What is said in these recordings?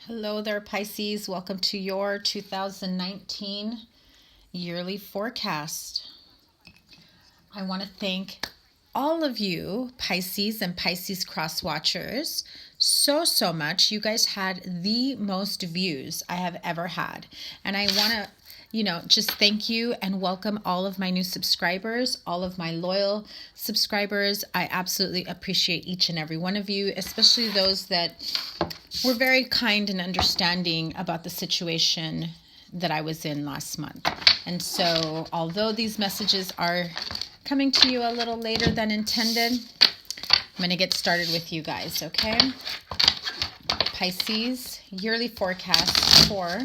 Hello there, Pisces. Welcome to your 2019 yearly forecast. I want to thank all of you, Pisces and Pisces cross watchers, so much. You guys had the most views I have ever had. And I want to just thank you and welcome all of my new subscribers, all of my loyal subscribers. I absolutely appreciate each and every one of you, especially those that were very kind and understanding about the situation that I was in last month. And so, although these messages are coming to you a little later than intended, I'm going to get started with you guys, okay? Pisces, yearly forecast for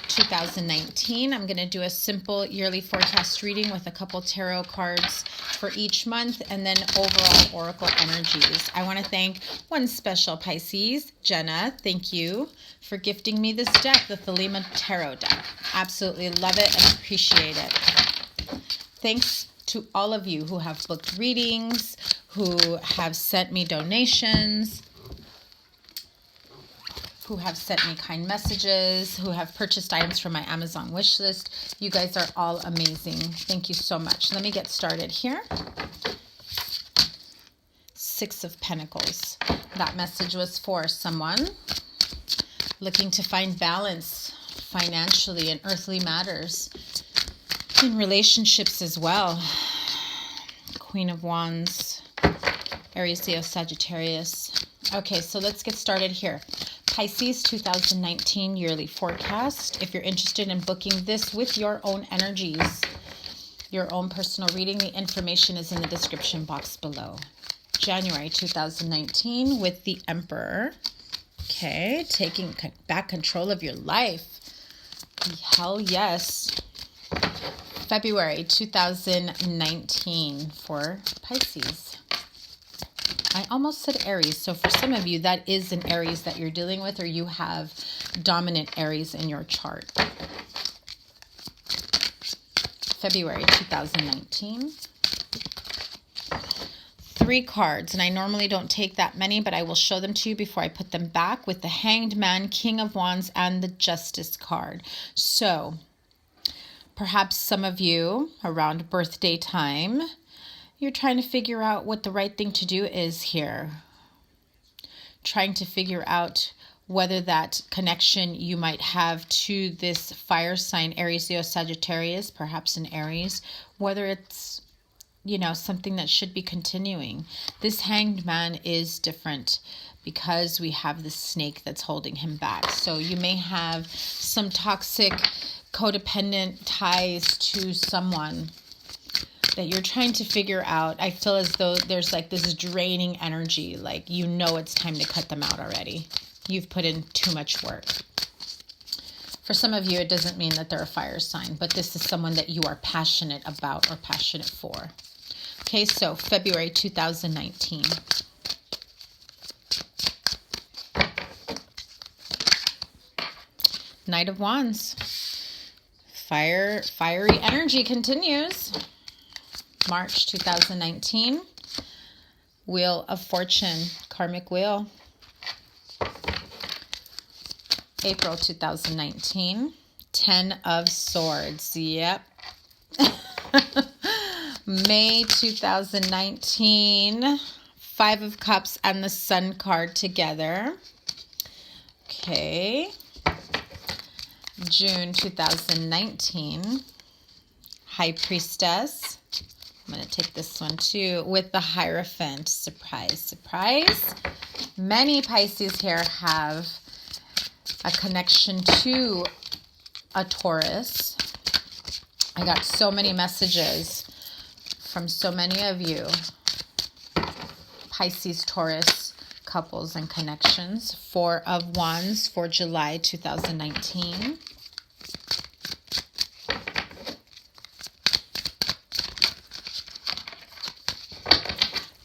2019. I'm going to do a simple yearly forecast reading with a couple tarot cards for each month and then overall oracle energies. I want to thank one special Pisces, Jenna. Thank you for gifting me this deck, the Thelema Tarot deck. Absolutely love it and appreciate it. Thanks to all of you who have booked readings, who have sent me donations, who have sent me kind messages, who have purchased items from my Amazon wish list. You guys are all amazing. Thank you so much. Let me get started here. Six of Pentacles. That message was for someone looking to find balance financially in earthly matters, in relationships as well. Queen of Wands, Aries, Leo, Sagittarius. Okay, so let's get started here. Pisces 2019 yearly forecast. If you're interested in booking this with your own energies, your own personal reading, the information is in the description box below. January 2019 with the Emperor. Okay, taking back control of your life. Hell yes. February 2019 for Pisces. I almost said Aries. So for some of you, that is an Aries that you're dealing with, or you have dominant Aries in your chart. February 2019. 3 cards, and I normally don't take that many, but I will show them to you before I put them back with the Hanged Man, King of Wands, and the Justice card. So perhaps some of you around birthday time, you're trying to figure out what the right thing to do is here. Trying to figure out whether that connection you might have to this fire sign, Aries, Leo, Sagittarius, perhaps an Aries, whether it's, something that should be continuing. This Hanged Man is different because we have the snake that's holding him back. So you may have some toxic, codependent ties to someone that you're trying to figure out. I feel as though there's like this draining energy, like it's time to cut them out already. You've put in too much work. For some of you, it doesn't mean that they're a fire sign, but this is someone that you are passionate about or passionate for. Okay, so February 2019. Knight of Wands. Fiery energy continues. March 2019, Wheel of Fortune, Karmic Wheel. April 2019, 10 of Swords, yep. May 2019, 5 of Cups and the Sun card together. Okay. June 2019, High Priestess. I'm going to take this one too with the Hierophant. Surprise, surprise. Many Pisces here have a connection to a Taurus. I got so many messages from so many of you. Pisces, Taurus couples and connections. 4 of Wands for July 2019.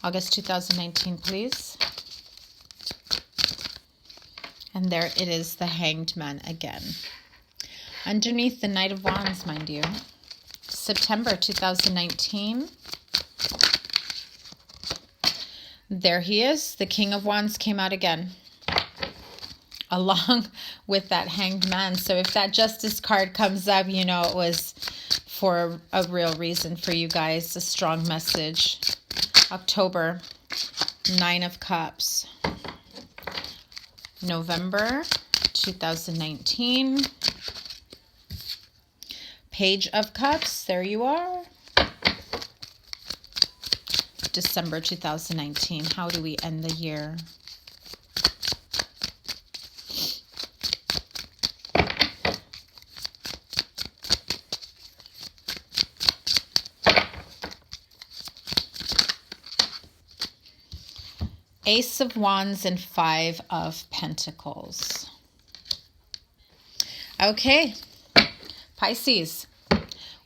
August 2019, please. And there it is, the Hanged Man again. Underneath the Knight of Wands, mind you. September 2019. There he is. The King of Wands came out again. along with that Hanged Man. So if that Justice card comes up, you know it was for a real reason for you guys. A strong message. October, 9 of Cups. November 2019. Page of Cups. There you are. December 2019. How do we end the year? Ace of Wands and 5 of Pentacles. Okay, Pisces.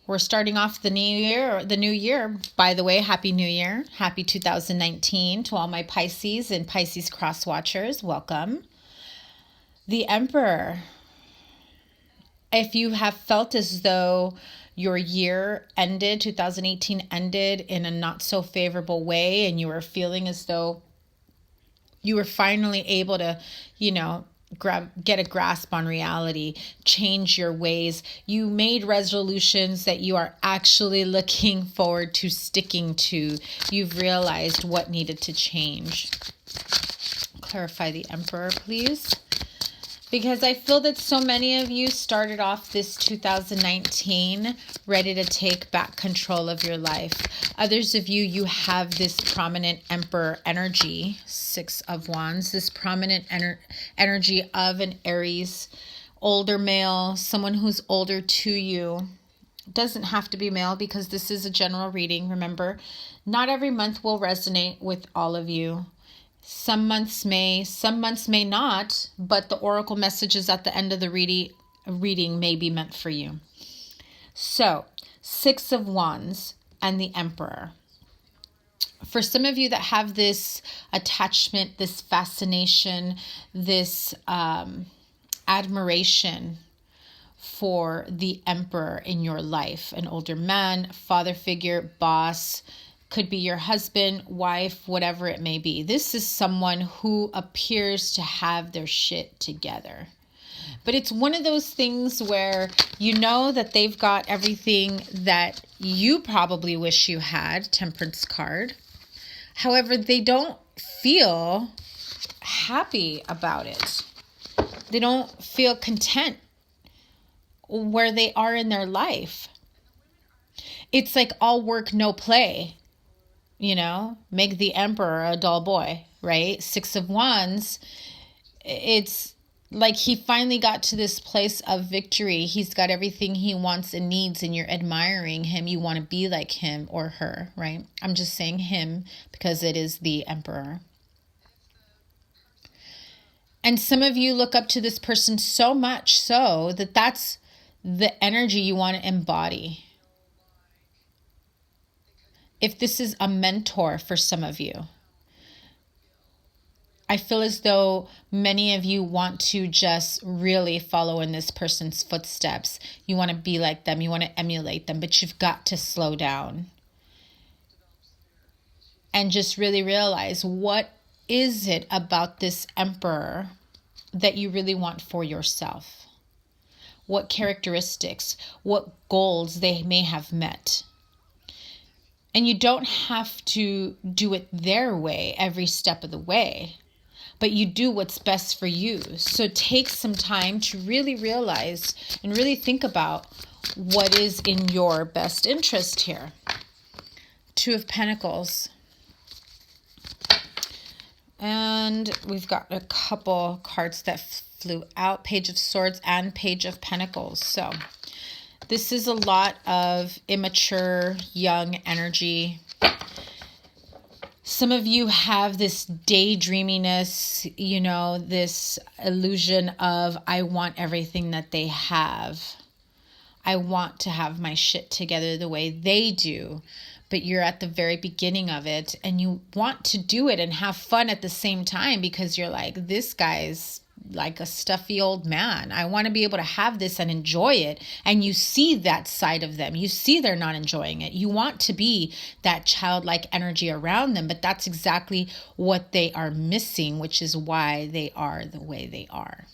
We're starting off the new year. By the way, Happy New Year. Happy 2019 to all my Pisces and Pisces cross watchers. Welcome. The Emperor. If you have felt as though your year ended, 2018 ended in a not so favorable way, and you were feeling as though you were finally able to, get a grasp on reality, change your ways. You made resolutions that you are actually looking forward to sticking to. You've realized what needed to change. Clarify the Emperor, please. Because I feel that so many of you started off this 2019 ready to take back control of your life. Others of you, you have this prominent Emperor energy, 6 of Wands, this prominent energy of an Aries, older male, someone who's older to you. Doesn't have to be male because this is a general reading. Remember, not every month will resonate with all of you. Some months may not, but the oracle messages at the end of the reading may be meant for you. So, 6 of Wands and the Emperor. For some of you that have this attachment, this fascination, this admiration for the Emperor in your life, an older man, father figure, boss, could be your husband, wife, whatever it may be. This is someone who appears to have their shit together. But it's one of those things where you know that they've got everything that you probably wish you had, Temperance card. However, they don't feel happy about it. They don't feel content where they are in their life. It's like all work, no play. Make the Emperor a dull boy, right? 6 of Wands, it's like he finally got to this place of victory. He's got everything he wants and needs, and you're admiring him. You want to be like him or her, right? I'm just saying him because it is the Emperor. And some of you look up to this person so much so that that's the energy you want to embody. If this is a mentor for some of you, I feel as though many of you want to just really follow in this person's footsteps. You want to be like them. You want to emulate them, but you've got to slow down and just really realize, what is it about this Emperor that you really want for yourself? What characteristics, what goals they may have met. And you don't have to do it their way every step of the way, but you do what's best for you. So take some time to really realize and really think about what is in your best interest here. 2 of Pentacles. And we've got a couple cards that flew out, Page of Swords and Page of Pentacles. So this is a lot of immature, young energy. Some of you have this daydreaminess, this illusion of, I want everything that they have. I want to have my shit together the way they do. But you're at the very beginning of it and you want to do it and have fun at the same time because you're like, this guy's like a stuffy old man. I want to be able to have this and enjoy it. And you see that side of them. You see they're not enjoying it. You want to be that childlike energy around them, but that's exactly what they are missing, which is why they are the way they are.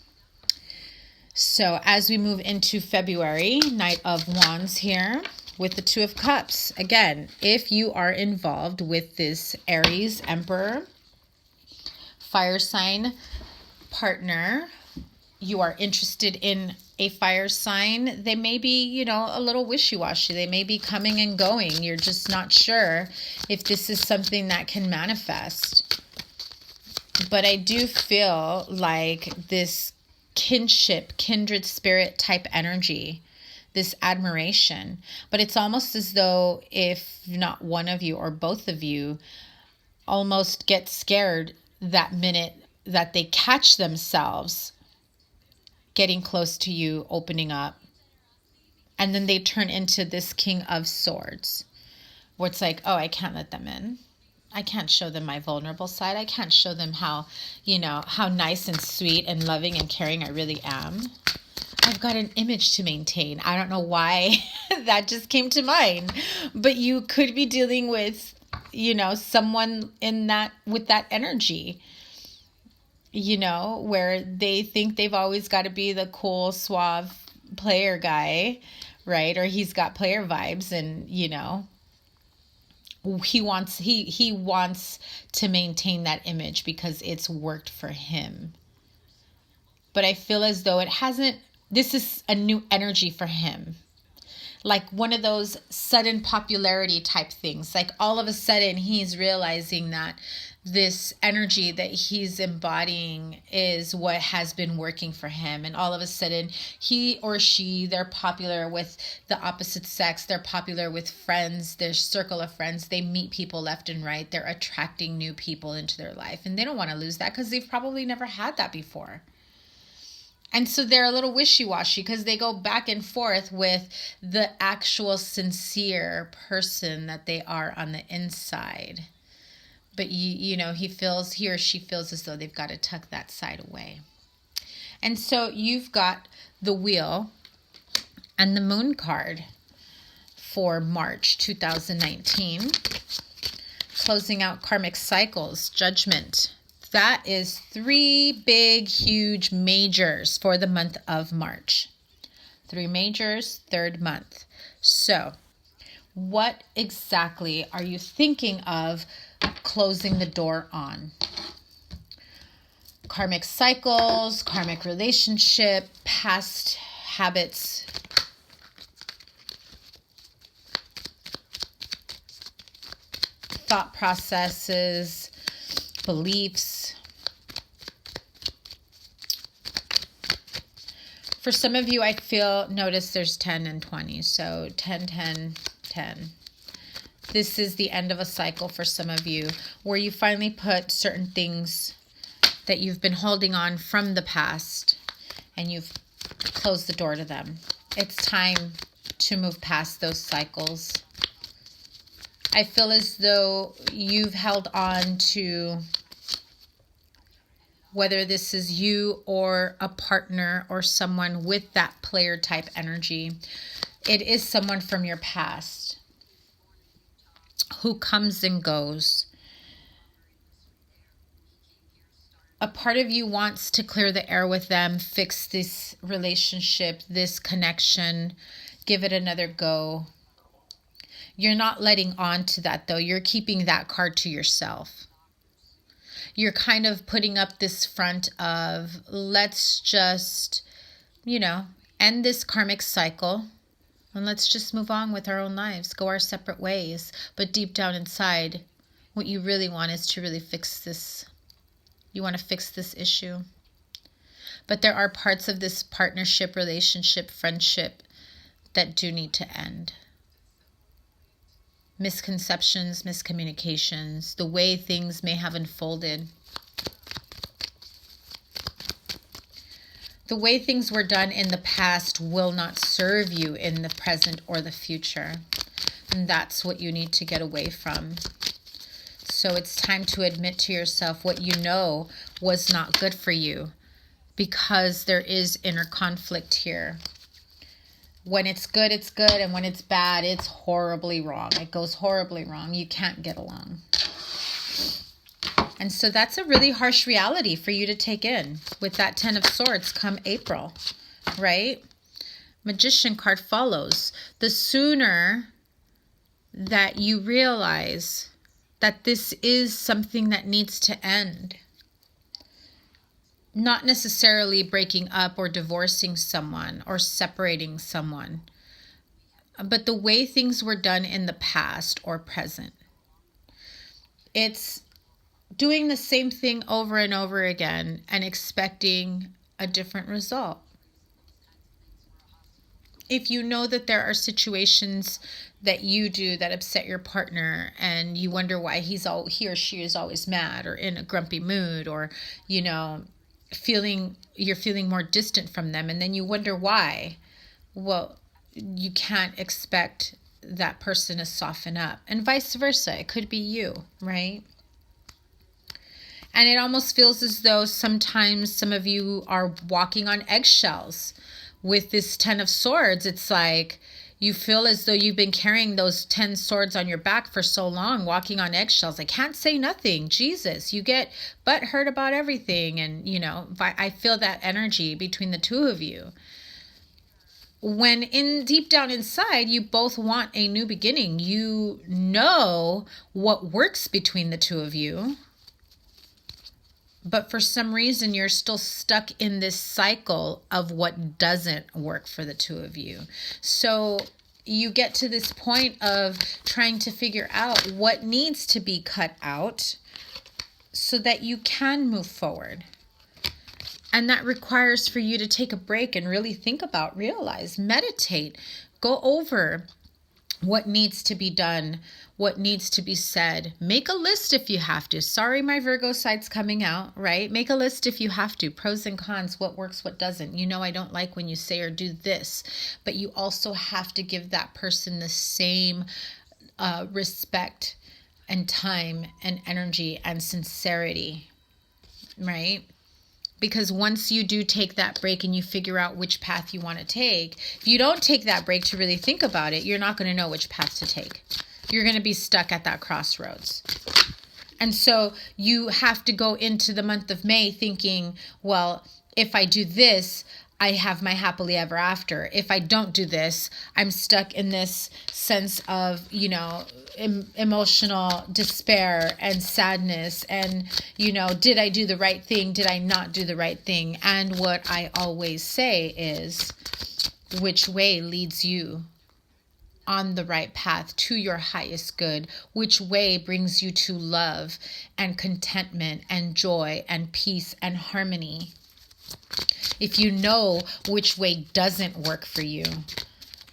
So as we move into February, Knight of Wands here with the Two of Cups. Again, if you are involved with this Aries, Emperor, fire sign partner, you are interested in a fire sign, they may be, you know, a little wishy-washy. They may be coming and going. You're just not sure if this is something that can manifest. But I do feel like this kinship, kindred spirit type energy, this admiration. But it's almost as though if not one of you or both of you almost get scared that minute that they catch themselves getting close to you, opening up. And then they turn into this King of Swords, where it's like, oh, I can't let them in. I can't show them my vulnerable side. I can't show them how, you know, how nice and sweet and loving and caring I really am. I've got an image to maintain. I don't know why that just came to mind. But you could be dealing with, you know, someone in that, with that energy, you know, where they think they've always got to be the cool, suave player guy, right? Or he's got player vibes, and, you know, he wants to maintain that image because it's worked for him. But I feel as though it hasn't. This is a new energy for him. Like one of those sudden popularity type things. Like all of a sudden he's realizing that this energy that he's embodying is what has been working for him. And all of a sudden he or she, they're popular with the opposite sex. They're popular with friends, their circle of friends. They meet people left and right. They're attracting new people into their life. And they don't want to lose that because they've probably never had that before. And so they're a little wishy-washy because they go back and forth with the actual sincere person that they are on the inside. But you know, he or she feels as though they've got to tuck that side away. And so you've got the Wheel and the Moon card for March 2019. Closing out karmic cycles, Judgment. That is 3 big, huge majors for the month of March. 3 majors, 3rd month. So what exactly are you thinking of closing the door on? Karmic cycles, karmic relationship, past habits, thought processes, beliefs. For some of you, I notice there's 10 and 20. So 10, 10, 10. This is the end of a cycle for some of you where you finally put certain things that you've been holding on from the past and you've closed the door to them. It's time to move past those cycles. I feel as though you've held on to, whether this is you or a partner or someone with that player type energy, it is someone from your past who comes and goes. A part of you wants to clear the air with them, fix this relationship, this connection, give it another go. You're not letting on to that, though. You're keeping that card to yourself. You're kind of putting up this front of, let's just, you know, end this karmic cycle and let's just move on with our own lives, go our separate ways. But deep down inside, what you really want is to really fix this. You want to fix this issue. But there are parts of this partnership, relationship, friendship that do need to end. Misconceptions, miscommunications, the way things may have unfolded. The way things were done in the past will not serve you in the present or the future. And that's what you need to get away from. So it's time to admit to yourself what you know was not good for you, because there is inner conflict here. When it's good, it's good. And when it's bad, it's horribly wrong. It goes horribly wrong. You can't get along. And so that's a really harsh reality for you to take in with that 10 of Swords come April, right? Magician card follows. The sooner that you realize that this is something that needs to end, not necessarily breaking up or divorcing someone or separating someone, but the way things were done in the past or present. It's doing the same thing over and over again and expecting a different result. If you know that there are situations that you do that upset your partner and you wonder why he or she is always mad or in a grumpy mood, or, you know, you're feeling more distant from them, and then you wonder why, well, you can't expect that person to soften up, and vice versa. It could be you, right? And it almost feels as though sometimes some of you are walking on eggshells with this 10 of Swords. It's like you feel as though you've been carrying those 10 swords on your back for so long, walking on eggshells. I can't say nothing. Jesus, you get butthurt about everything. And, you know, I feel that energy between the two of you. When deep down inside, you both want a new beginning. You know what works between the two of you. But for some reason, you're still stuck in this cycle of what doesn't work for the two of you. So you get to this point of trying to figure out what needs to be cut out so that you can move forward. And that requires for you to take a break and really think about, realize, meditate, go over what needs to be done, what needs to be said. Make a list if you have to. Sorry, my Virgo side's coming out, right? Make a list if you have to. Pros and cons, what works, what doesn't. You know, I don't like when you say or do this, but you also have to give that person the same respect and time and energy and sincerity, right? Because once you do take that break and you figure out which path you want to take, if you don't take that break to really think about it, you're not going to know which path to take. You're going to be stuck at that crossroads. And so you have to go into the month of May thinking, well, if I do this, I have my happily ever after. If I don't do this, I'm stuck in this sense of, you know, emotional despair and sadness. And, you know, did I do the right thing? Did I not do the right thing? And what I always say is, which way leads you on the right path to your highest good? Which way brings you to love and contentment and joy and peace and harmony? If you know which way doesn't work for you,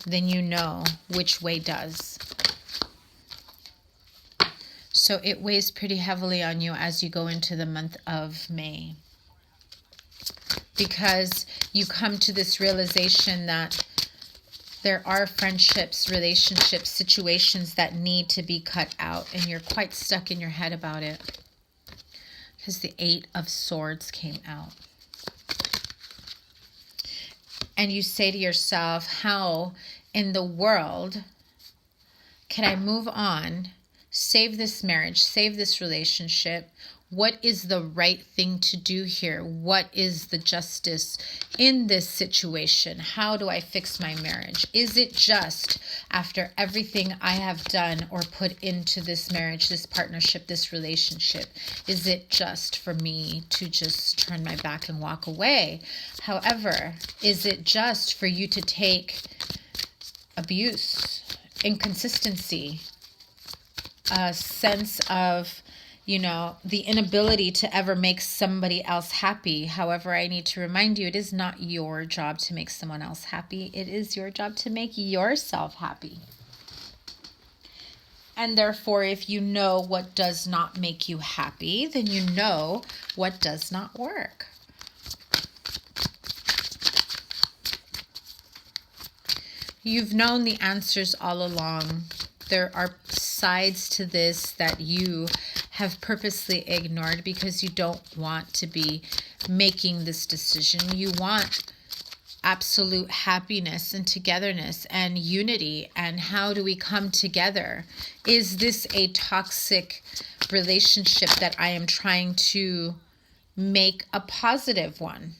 then you know which way does. So it weighs pretty heavily on you as you go into the month of May, because you come to this realization that there are friendships, relationships, situations that need to be cut out, and you're quite stuck in your head about it because the 8 of Swords came out. And you say to yourself, how in the world can I move on, save this marriage, save this relationship? What is the right thing to do here? What is the justice in this situation? How do I fix my marriage? Is it just, after everything I have done or put into this marriage, this partnership, this relationship, is it just for me to just turn my back and walk away? However, is it just for you to take abuse, inconsistency, a sense of, you know, the inability to ever make somebody else happy? However, I need to remind you, it is not your job to make someone else happy. It is your job to make yourself happy. And therefore, if you know what does not make you happy, then you know what does not work. You've known the answers all along. There are sides to this that you have purposely ignored because you don't want to be making this decision. You want absolute happiness and togetherness and unity. And how do we come together? Is this a toxic relationship that I am trying to make a positive one?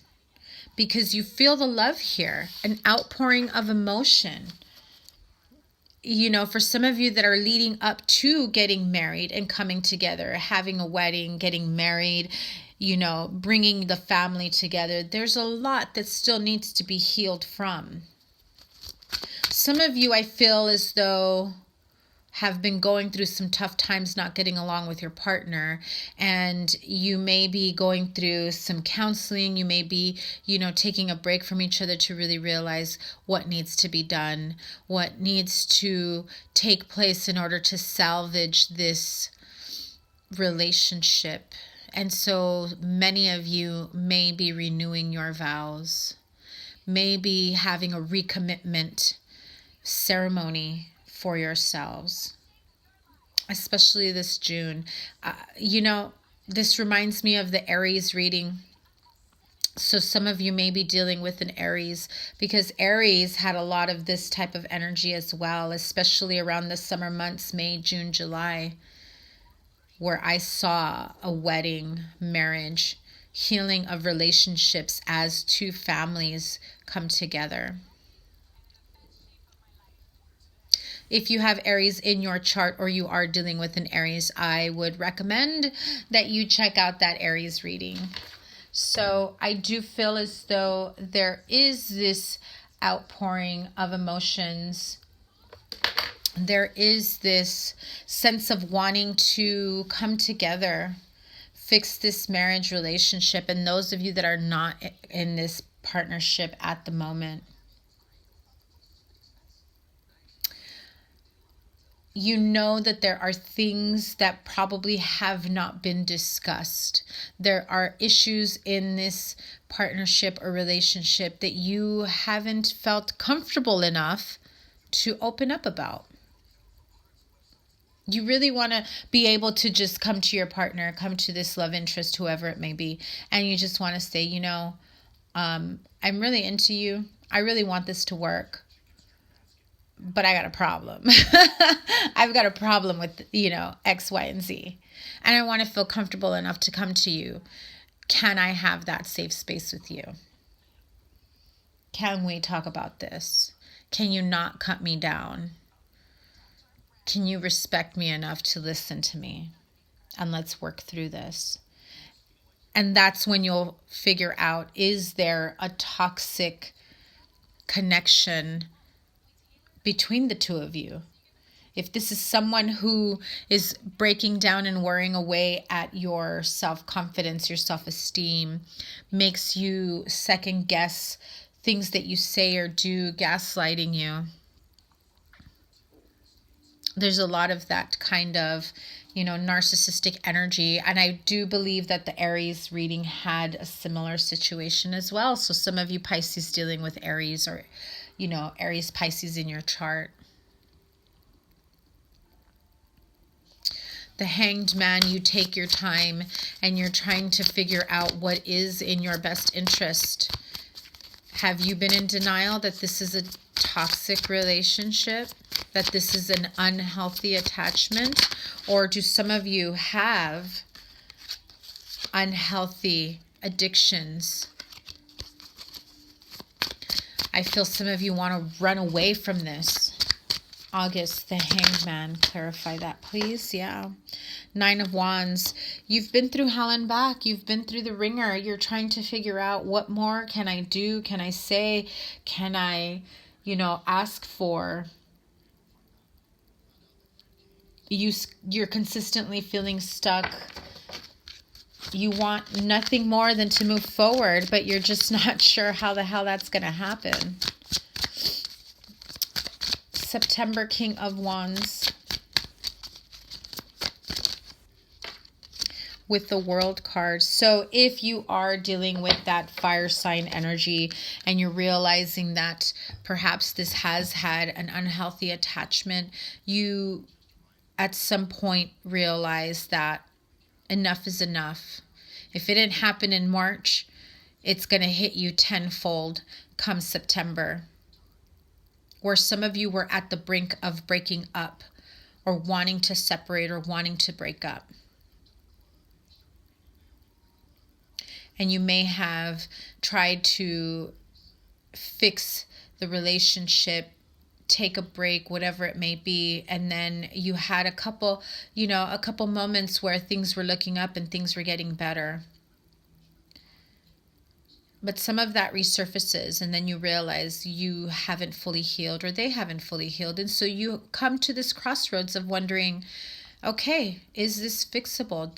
Because you feel the love here, an outpouring of emotion. You know, for some of you that are leading up to getting married and coming together, having a wedding, getting married, you know, bringing the family together, there's a lot that still needs to be healed from. Some of you, I feel as though, have been going through some tough times not getting along with your partner, and you may be going through some counseling. You may be, you know, taking a break from each other to really realize what needs to be done, what needs to take place in order to salvage this relationship. And so many of you may be renewing your vows, may be having a recommitment ceremony for yourselves, especially this June. You know, this reminds me of the Aries reading. So some of you may be dealing with an Aries, because Aries had a lot of this type of energy as well, especially around the summer months, May, June, July, where I saw a wedding, marriage, healing of relationships as two families come together. If you have Aries in your chart, or you are dealing with an Aries, I would recommend that you check out that Aries reading. So I do feel as though there is this outpouring of emotions. There is this sense of wanting to come together, fix this marriage relationship. And those of you that are not in this partnership at the moment, you know that there are things that probably have not been discussed. There are issues in this partnership or relationship that you haven't felt comfortable enough to open up about. You really want to be able to just come to your partner, come to this love interest, whoever it may be, and you just want to say, you know, I'm really into you. I really want this to work. But I got a problem. I've got a problem with, you know, X, Y, and Z. And I want to feel comfortable enough to come to you. Can I have that safe space with you? Can we talk about this? Can you not cut me down? Can you respect me enough to listen to me? And let's work through this. And that's when you'll figure out, is there a toxic connection between the two of you? If this is someone who is breaking down and wearing away at your self-confidence, your self-esteem, makes you second guess things that you say or do, gaslighting you. There's a lot of that kind of, you know, narcissistic energy. And I do believe that the Aries reading had a similar situation as well. So some of you Pisces dealing with Aries, or, you know, Aries Pisces in your chart. The Hanged Man, you take your time and you're trying to figure out what is in your best interest. Have you been in denial that this is a toxic relationship, that this is an unhealthy attachment? Or do some of you have unhealthy addictions? I feel some of you want to run away from this. August, the Hanged Man, clarify that, please. Yeah. 9 of Wands. You've been through hell and back. You've been through the ringer. You're trying to figure out, what more can I do? Can I say? Can I, you know, ask for? You're consistently feeling stuck. You want nothing more than to move forward, but you're just not sure how the hell that's going to happen. September, King of Wands. With the World card. So if you are dealing with that fire sign energy and you're realizing that perhaps this has had an unhealthy attachment, you at some point realize that enough is enough. If it didn't happen in March, it's going to hit you tenfold come September. Or some of you were at the brink of breaking up, or wanting to separate, or wanting to break up. And you may have tried to fix the relationship, take a break, whatever it may be, and then you had a couple moments where things were looking up and things were getting better. But some of that resurfaces, and then you realize you haven't fully healed, or they haven't fully healed. And so you come to this crossroads of wondering, okay, is this fixable?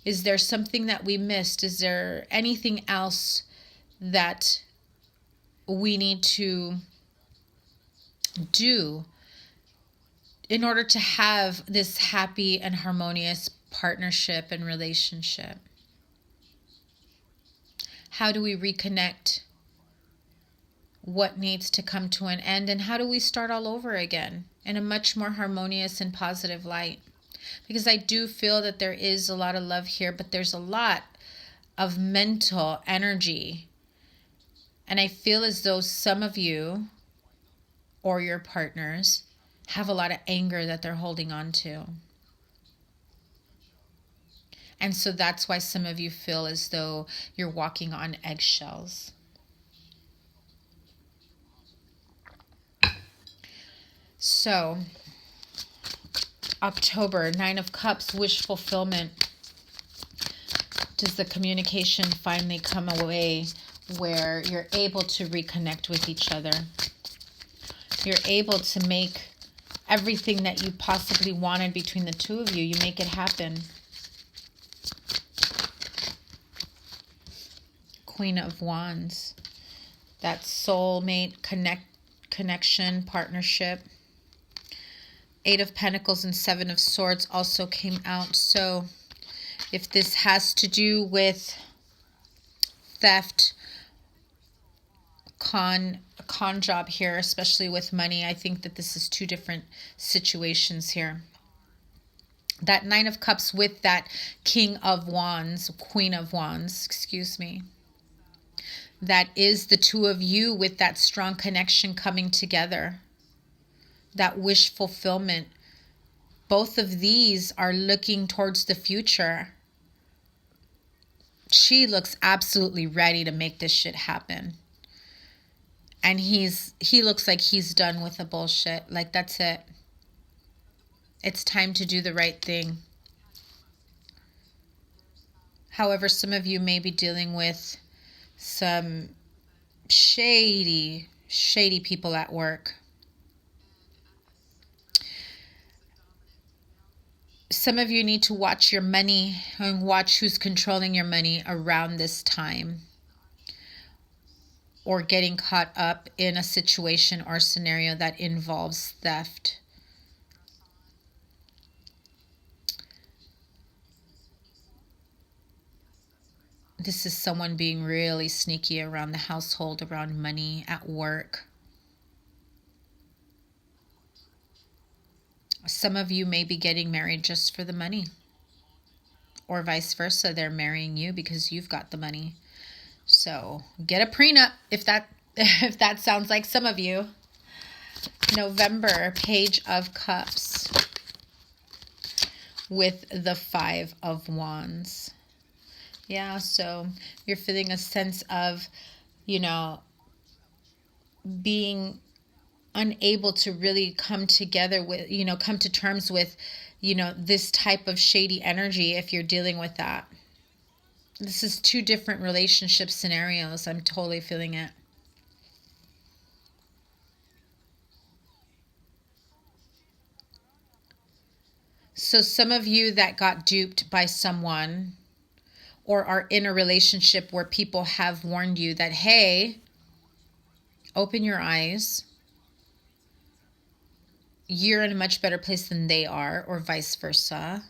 Is there something that we missed? Is there anything else that we need to do in order to have this happy and harmonious partnership and relationship? How do we reconnect? What needs to come to an end? And how do we start all over again in a much more harmonious and positive light? Because I do feel that there is a lot of love here, but there's a lot of mental energy. And I feel as though some of you or your partners have a lot of anger that they're holding on to. And so that's why some of you feel as though you're walking on eggshells. So, October, 9 of Cups, wish fulfillment. Does the communication finally come away where you're able to reconnect with each other? You're able to make everything that you possibly wanted between the two of you, you make it happen. Queen of Wands. That soulmate connection, partnership. 8 of Pentacles and 7 of Swords also came out. So if this has to do with theft, con job here, especially with money, I think that this is two different situations here. That 9 of Cups with that King of Wands, Queen of Wands, excuse me. That is the two of you with that strong connection coming together. That wish fulfillment. Both of these are looking towards the future. She looks absolutely ready to make this shit happen. And he looks like he's done with the bullshit. Like, that's it. It's time to do the right thing. However, some of you may be dealing with some shady people at work. Some of you need to watch your money and watch who's controlling your money around this time, or getting caught up in a situation or scenario that involves theft. This is someone being really sneaky around the household, around money, at work. Some of you may be getting married just for the money. Or vice versa, they're marrying you because you've got the money. So get a prenup if that sounds like some of you. November, Page of Cups with the 5 of Wands. Yeah, so you're feeling a sense of, being unable to really come together with, come to terms with, this type of shady energy if you're dealing with that. This is two different relationship scenarios. I'm totally feeling it. So some of you that got duped by someone, or are in a relationship where people have warned you that, hey, open your eyes. You're in a much better place than they are, or vice versa.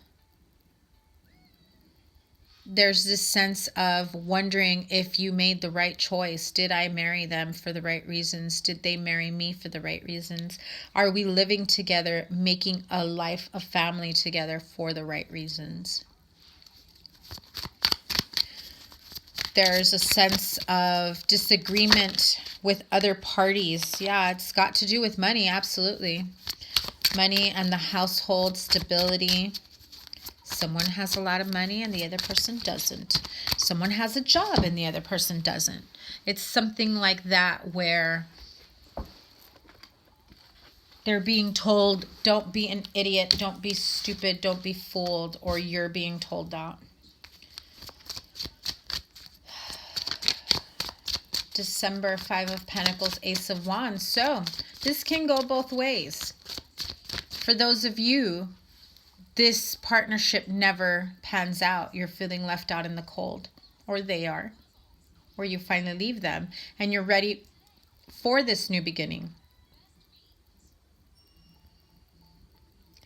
There's this sense of wondering if you made the right choice. Did I marry them for the right reasons? Did they marry me for the right reasons? Are we living together, making a life, a family together for the right reasons? There's a sense of disagreement with other parties. Yeah, it's got to do with money, absolutely. Money and the household stability. Someone has a lot of money and the other person doesn't. Someone has a job and the other person doesn't. It's something like that where they're being told, don't be an idiot, don't be stupid, don't be fooled, or you're being told that. December, 5 of Pentacles, Ace of Wands. So this can go both ways. For those of you, this partnership never pans out. You're feeling left out in the cold, or they are, or you finally leave them and you're ready for this new beginning.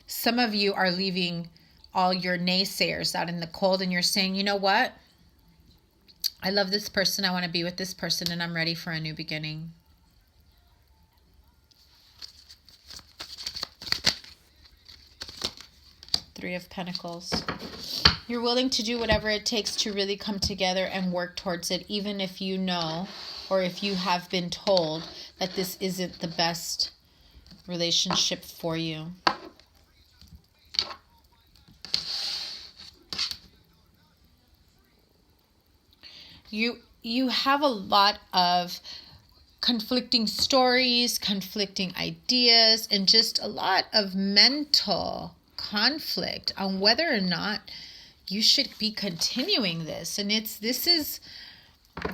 Some of you are leaving all your naysayers out in the cold and you're saying, you know what? I love this person. I want to be with this person and I'm ready for a new beginning. Three of Pentacles. You're willing to do whatever it takes to really come together and work towards it, even if you know or if you have been told that this isn't the best relationship for you. You have a lot of conflicting stories, conflicting ideas, and just a lot of mental conflict on whether or not you should be continuing this. And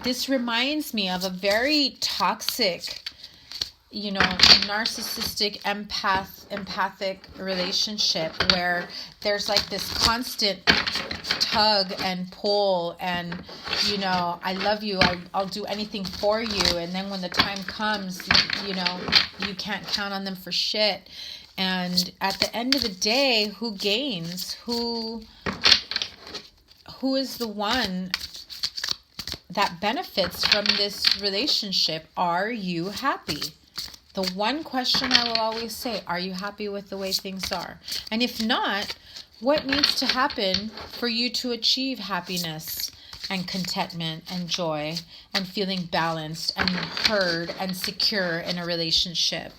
this reminds me of a very toxic, narcissistic, empathic relationship where there's like this constant tug and pull and, I love you, I'll do anything for you. And then when the time comes, you can't count on them for shit. And at the end of the day, who gains? Who is the one that benefits from this relationship? Are you happy? The one question I will always say, are you happy with the way things are? And if not, what needs to happen for you to achieve happiness and contentment and joy and feeling balanced and heard and secure in a relationship?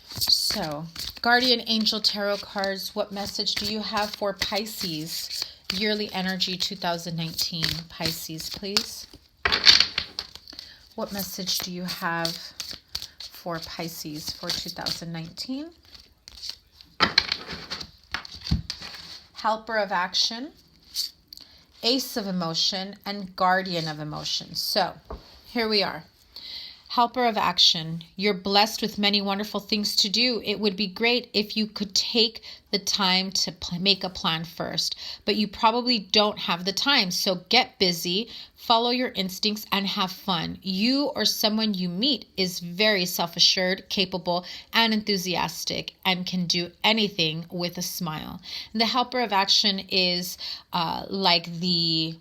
So, Guardian Angel Tarot cards, what message do you have for Pisces? Yearly energy 2019. Pisces, please. What message do you have for Pisces for 2019? Helper of Action, Ace of Emotion, and Guardian of Emotion. So, here we are. Helper of Action, you're blessed with many wonderful things to do. It would be great if you could take the time to make a plan first, but you probably don't have the time. So get busy, follow your instincts, and have fun. You or someone you meet is very self-assured, capable, and enthusiastic, and can do anything with a smile. And the Helper of Action is like the...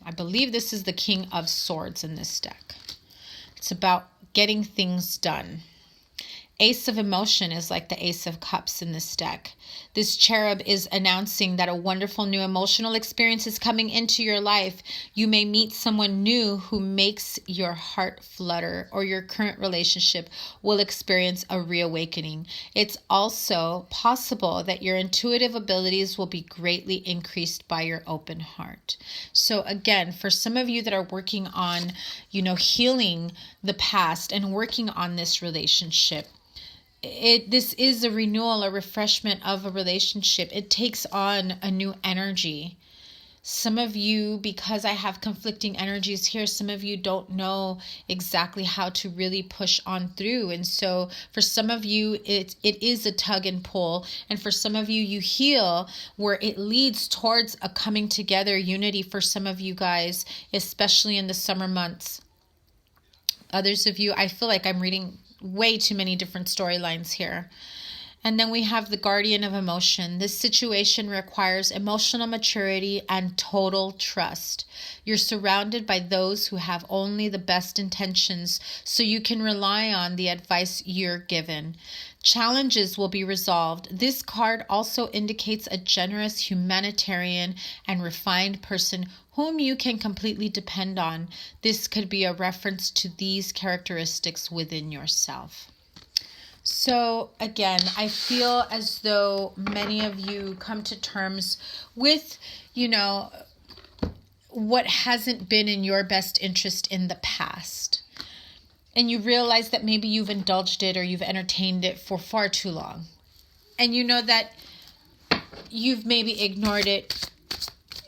I believe this is the King of Swords in this deck. It's about getting things done. Ace of Emotion is like the Ace of Cups in this deck. This cherub is announcing that a wonderful new emotional experience is coming into your life. You may meet someone new who makes your heart flutter, or your current relationship will experience a reawakening. It's also possible that your intuitive abilities will be greatly increased by your open heart. So again, for some of you that are working on, healing the past and working on this relationship, this is a renewal, a refreshment of a relationship. It takes on a new energy. Some of you, because I have conflicting energies here, some of you don't know exactly how to really push on through. And so for some of you, it is a tug and pull. And for some of you, you heal where it leads towards a coming together, unity for some of you guys, especially in the summer months. Others of you, I feel like I'm reading way too many different storylines here. And then we have the guardian of emotion. This situation requires emotional maturity and total trust. You're surrounded by those who have only the best intentions, so you can rely on the advice you're given. Challenges will be resolved. This card also indicates a generous, humanitarian, and refined person whom you can completely depend on. This could be a reference to these characteristics within yourself. So again, I feel as though many of you come to terms with, what hasn't been in your best interest in the past. And you realize that maybe you've indulged it or you've entertained it for far too long. And you know that you've maybe ignored it.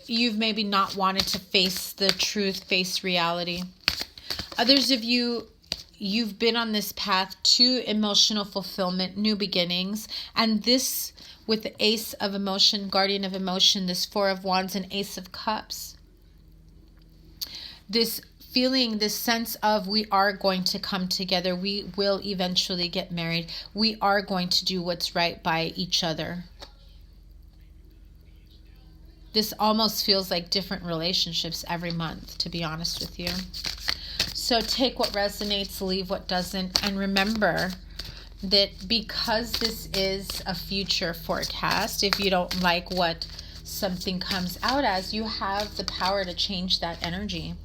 You've maybe not wanted to face the truth, face reality. Others of you, you've been on this path to emotional fulfillment, new beginnings. And this, with the Ace of Emotion, Guardian of Emotion, this Four of Wands and Ace of Cups. This feeling, this sense of we are going to come together. We will eventually get married. We are going to do what's right by each other. This almost feels like different relationships every month, to be honest with you. So take what resonates, leave what doesn't. And remember that because this is a future forecast, if you don't like what something comes out as, you have the power to change that energy.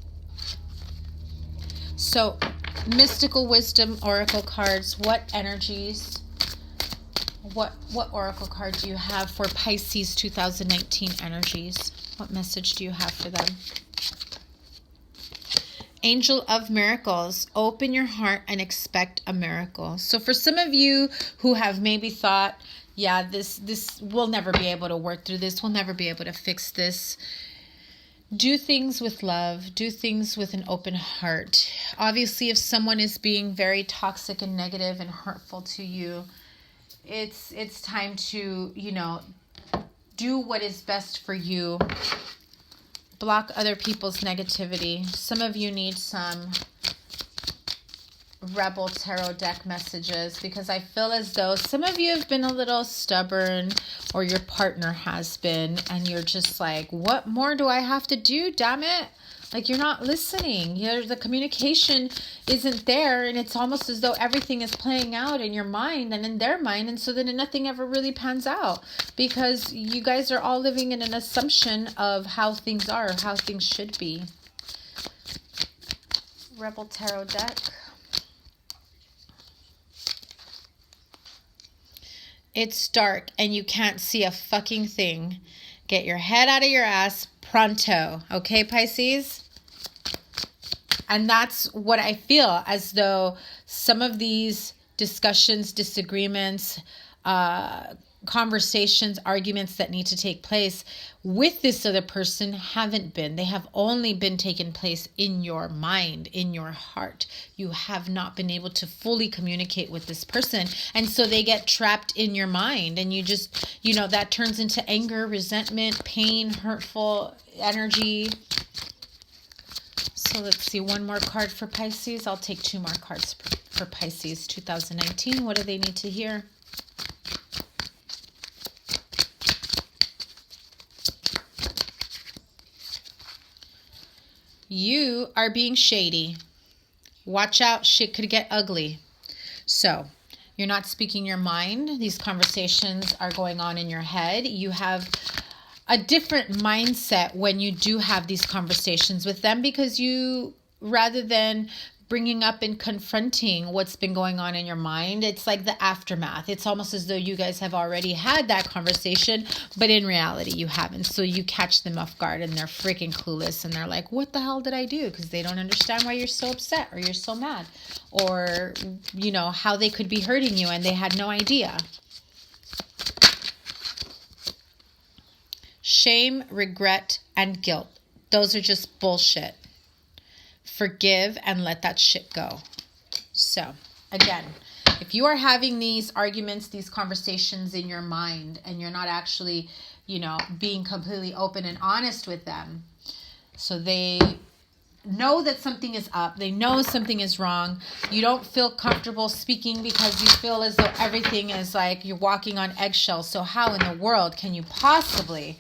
So mystical wisdom oracle cards, what energies, what oracle card do you have for Pisces 2019 energies? What message do you have for them? Angel of Miracles, open your heart and expect a miracle. So for some of you who have maybe thought, yeah, this we'll never be able to work through this, we'll never be able to fix this. Do things with love, do things with an open heart. Obviously, if someone is being very toxic and negative and hurtful to you, it's time to, do what is best for you. Block other people's negativity. Some of you need some Rebel Tarot deck messages because I feel as though some of you have been a little stubborn, or your partner has been, and you're just like, what more do I have to do, damn it? Like, you're not listening. The communication isn't there, and it's almost as though everything is playing out in your mind and in their mind, and so then nothing ever really pans out because you guys are all living in an assumption of how things are, how things should be. Rebel Tarot deck. It's dark and you can't see a fucking thing. Get your head out of your ass pronto. Okay, Pisces? And that's what I feel, as though some of these discussions, disagreements, conversations, arguments that need to take place with this other person haven't been. They have only been taking place in your mind, in your heart. You have not been able to fully communicate with this person. And so they get trapped in your mind, and you just, that turns into anger, resentment, pain, hurtful energy. So let's see, one more card for Pisces. I'll take two more cards for Pisces 2019. What do they need to hear? You are being shady. Watch out, shit could get ugly. So, you're not speaking your mind. These conversations are going on in your head. You have a different mindset when you do have these conversations with them, because you, rather than bringing up and confronting what's been going on in your mind, it's like the aftermath. It's almost as though you guys have already had that conversation, but in reality you haven't. So you catch them off guard and they're freaking clueless, and they're like, what the hell did I do? Because they don't understand why you're so upset or you're so mad, or how they could be hurting you and they had no idea. Shame, regret, and guilt. Those are just bullshit. Forgive and let that shit go. So, again, if you are having these arguments, these conversations in your mind, and you're not actually, being completely open and honest with them, so they know that something is up. They know something is wrong. You don't feel comfortable speaking because you feel as though everything is like you're walking on eggshells. So how in the world can you possibly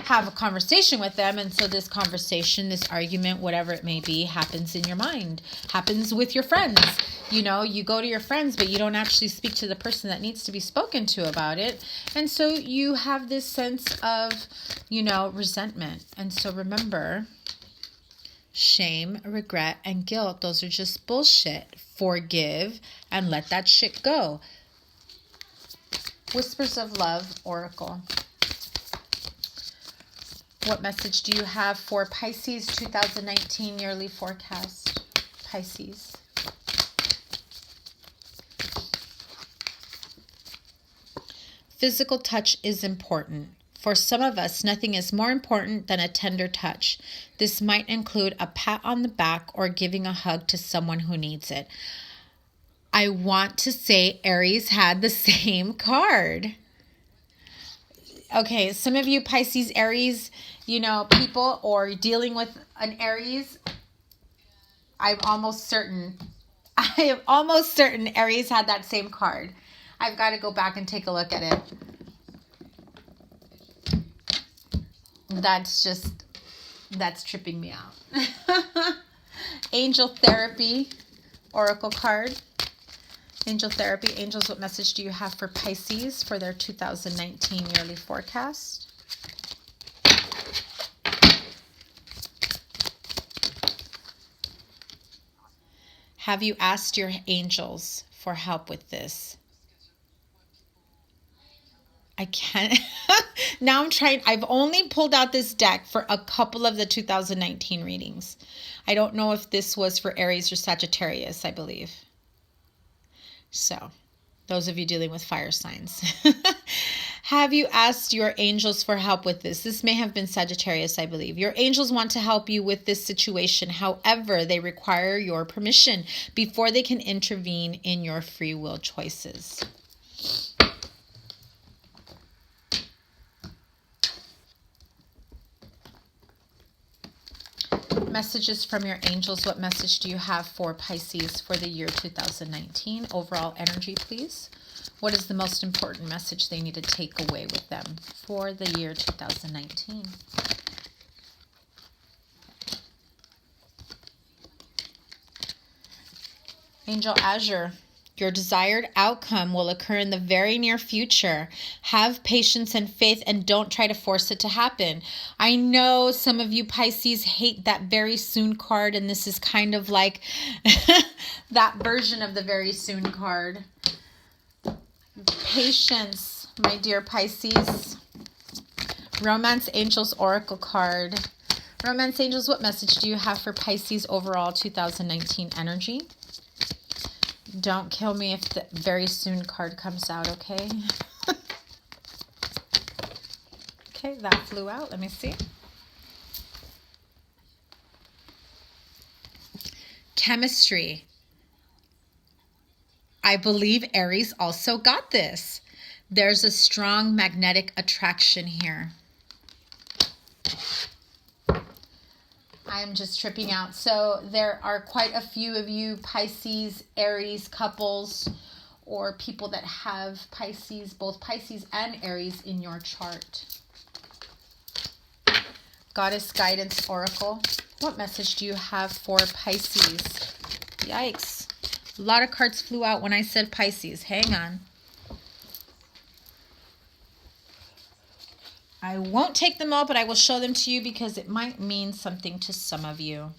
have a conversation with them? And so this conversation, this argument, whatever it may be, happens in your mind, happens with your friends. You know, you go to your friends, but you don't actually speak to the person that needs to be spoken to about it. And so you have this sense of, you know, resentment. And so remember, shame, regret, and guilt, those are just bullshit. Forgive and let that shit go. Whispers of Love Oracle. What message do you have for Pisces 2019 yearly forecast? Pisces. Physical touch is important. For some of us, nothing is more important than a tender touch. This might include a pat on the back or giving a hug to someone who needs it. I want to say Aries had the same card. Okay, some of you Pisces, Aries, you know, people, or dealing with an Aries, I'm almost certain Aries had that same card. I've got to go back and take a look at it. That's tripping me out. Angel Therapy Oracle card. Angel Therapy. Angels, what message do you have for Pisces for their 2019 yearly forecast? Have you asked your angels for help with this? I can't. Now I'm trying. I've only pulled out this deck for a couple of the 2019 readings. I don't know if this was for Aries or Sagittarius, I believe. So, those of you dealing with fire signs. Have you asked your angels for help with this? This may have been Sagittarius, I believe. Your angels want to help you with this situation. However, they require your permission before they can intervene in your free will choices. Messages from your angels. What message do you have for Pisces for the year 2019? Overall energy, please. What is the most important message they need to take away with them for the year 2019? Angel Azure. Your desired outcome will occur in the very near future. Have patience and faith and don't try to force it to happen. I know some of you Pisces hate that very soon card, and this is kind of like that version of the very soon card. Patience, my dear Pisces. Romance Angels Oracle card. Romance Angels, what message do you have for Pisces overall 2019 energy? Don't kill me if the very soon card comes out, okay? Okay, that flew out. Let me see. Chemistry. I believe Aries also got this. There's a strong magnetic attraction here. I'm just tripping out. So there are quite a few of you Pisces, Aries couples, or people that have Pisces, both Pisces and Aries in your chart. Goddess Guidance Oracle. What message do you have for Pisces? Yikes. A lot of cards flew out when I said Pisces. Hang on. I won't take them all, but I will show them to you because it might mean something to some of you.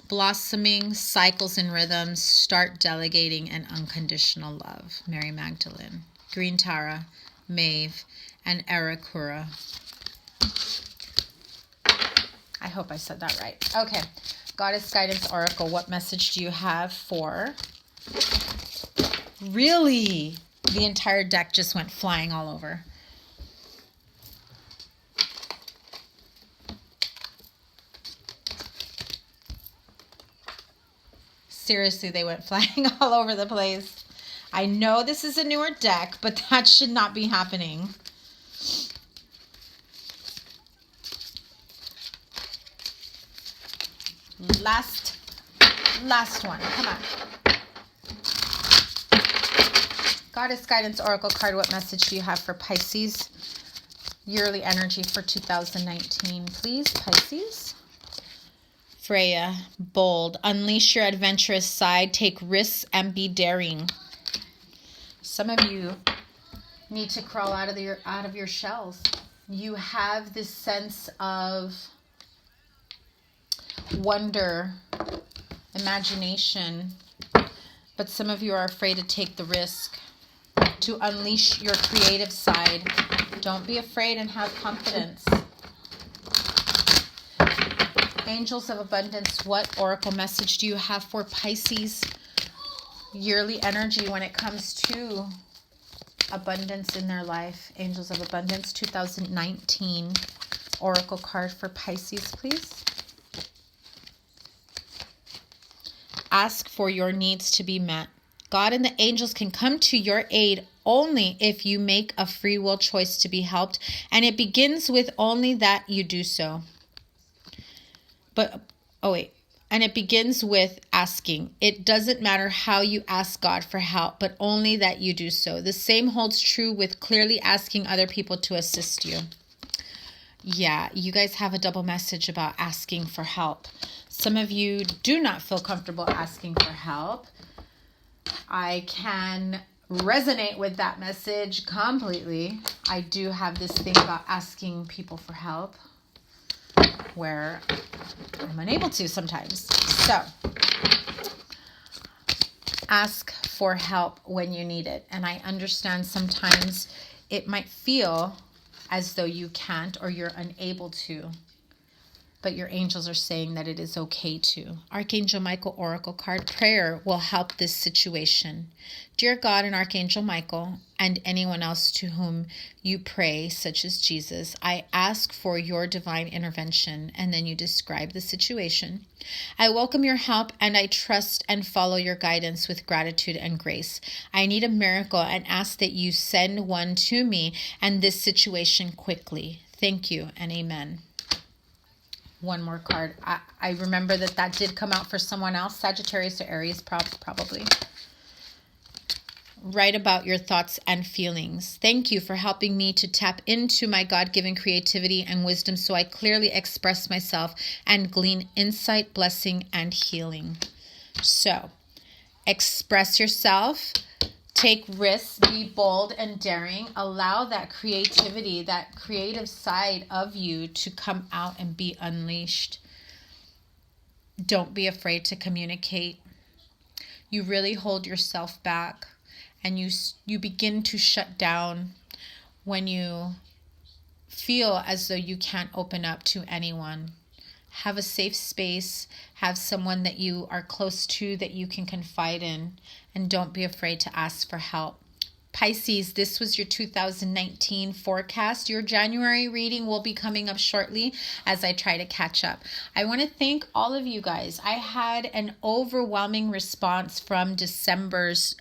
Blossoming, cycles and rhythms, start delegating, and unconditional love. Mary Magdalene. Green Tara, Maeve, and Arakura. I hope I said that right. Okay. Goddess Guidance Oracle. What message do you have for... Really? The entire deck just went flying all over. Seriously, they went flying all over the place. I know this is a newer deck, but that should not be happening. Last one. Come on. Goddess Guidance Oracle card, what message do you have for Pisces? Yearly energy for 2019, please, Pisces. Freya, bold. Unleash your adventurous side. Take risks and be daring. Some of you need to crawl out of your shells. You have this sense of wonder, imagination, but some of you are afraid to take the risk to unleash your creative side. Don't be afraid and have confidence. Angels of Abundance, what oracle message do you have for Pisces? Yearly energy when it comes to abundance in their life. Angels of Abundance 2019 oracle card for Pisces, please. Ask for your needs to be met. God and the angels can come to your aid only if you make a free will choice to be helped, and it begins with only that you do so. And it begins with asking. It doesn't matter how you ask God for help, but only that you do so. The same holds true with clearly asking other people to assist you. Yeah, you guys have a double message about asking for help. Some of you do not feel comfortable asking for help. I can resonate with that message completely. I do have this thing about asking people for help where I'm unable to sometimes. So, ask for help when you need it. And I understand sometimes it might feel as though you can't or you're unable to, but your angels are saying that it is okay to. Archangel Michael Oracle card, prayer will help this situation. Dear God and Archangel Michael and anyone else to whom you pray, such as Jesus, I ask for your divine intervention. And then you describe the situation. I welcome your help and I trust and follow your guidance with gratitude and grace. I need a miracle and ask that you send one to me and this situation quickly. Thank you and amen. One more card. I remember that did come out for someone else. Sagittarius or Aries, probably. Write about your thoughts and feelings. Thank you for helping me to tap into my God-given creativity and wisdom so I clearly express myself and glean insight, blessing, and healing. So, express yourself. Take risks, be bold and daring. Allow that creativity, that creative side of you to come out and be unleashed. Don't be afraid to communicate. You really hold yourself back and you begin to shut down when you feel as though you can't open up to anyone. Have a safe space, have someone that you are close to that you can confide in, and don't be afraid to ask for help. Pisces, this was your 2019 forecast. Your January reading will be coming up shortly as I try to catch up. I want to thank all of you guys. I had an overwhelming response from December's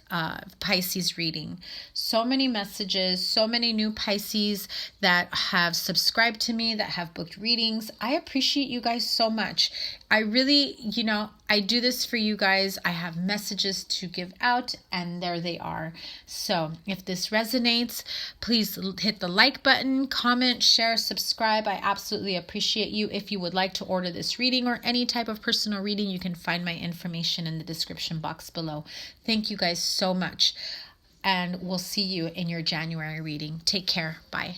Pisces reading. So many messages, so many new Pisces that have subscribed to me, that have booked readings. I appreciate you guys so much. I really, I do this for you guys. I have messages to give out, and there they are. So if this resonates, please hit the like button, comment, share, subscribe. I absolutely appreciate you. If you would like to order this reading or any type of personal reading, you can find my information in the description box below. Thank you guys so much, and we'll see you in your January reading. Take care. Bye.